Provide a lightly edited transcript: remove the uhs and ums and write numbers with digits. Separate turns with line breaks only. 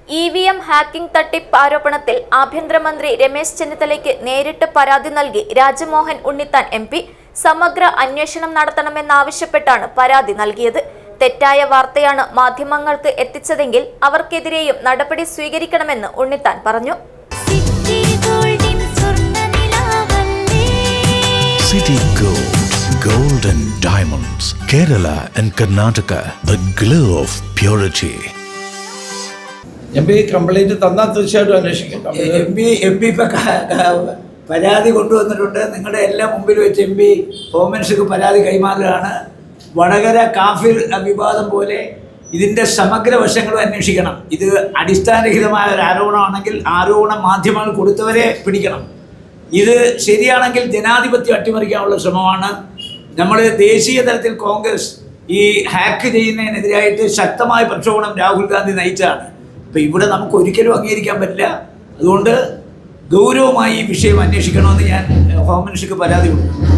EVM hacking തട്ടിപ്പ് ആരോപണത്തിൽ ആഭ്യന്തരമന്ത്രി രമേശ് ചെന്നിത്തലയ്ക്ക് നേരിട്ട് പരാതി നൽകി രാജ്മോഹൻ ഉണ്ണിത്താൻ MP സമഗ്ര അന്വേഷണം നടത്തണമെന്നാവശ്യപ്പെട്ടാണ് പരാതി നൽകിയത്. തെറ്റായ വാർത്തയാണ് മാധ്യമങ്ങൾക്ക് എത്തിച്ചതെങ്കിൽ അവർക്കെതിരെയും നടപടി സ്വീകരിക്കണമെന്ന് ഉണ്ണിത്താൻ പറഞ്ഞു.
City Gold and Diamonds, Kerala and Karnataka, the glow of purity.
MP complaint തന്നാൽ തീർച്ചയായിട്ടും അന്വേഷിക്കും.
MP പരാതി കൊണ്ടുവന്നിട്ടുണ്ട്. നിങ്ങളുടെ എല്ലാം മുമ്പിൽ വെച്ച് MP ഹോം മിനിസ്റ്റർക്ക് പരാതി കൈമാറുകയാണ്. വടകര കാഫിർ വിവാദം പോലെ ഇതിൻ്റെ സമഗ്ര വശങ്ങളും അന്വേഷിക്കണം. ഇത് അടിസ്ഥാനരഹിതമായ ഒരു ആരോപണമാണെങ്കിൽ ആരോപണം മാധ്യമങ്ങൾ കൊടുത്തവരെ പിടിക്കണം. ഇത് ശരിയാണെങ്കിൽ ജനാധിപത്യം അട്ടിമറിക്കാനുള്ള ശ്രമമാണ്. നമ്മൾ ദേശീയ തലത്തിൽ കോൺഗ്രസ് ഈ ഹാക്ക് ചെയ്യുന്നതിനെതിരായിട്ട് ശക്തമായ പ്രക്ഷോഭണം രാഹുൽ ഗാന്ധി നയിച്ചാണ്. അപ്പോൾ ഇവിടെ നമുക്ക് ഒരിക്കലും അംഗീകരിക്കാൻ പറ്റില്ല. അതുകൊണ്ട് ഗൗരവമായി ഈ വിഷയം അന്വേഷിക്കണമെന്ന് ഞാൻ ഹോം മിനിസ്റ്റർക്ക് പരാതി കൊടുക്കും.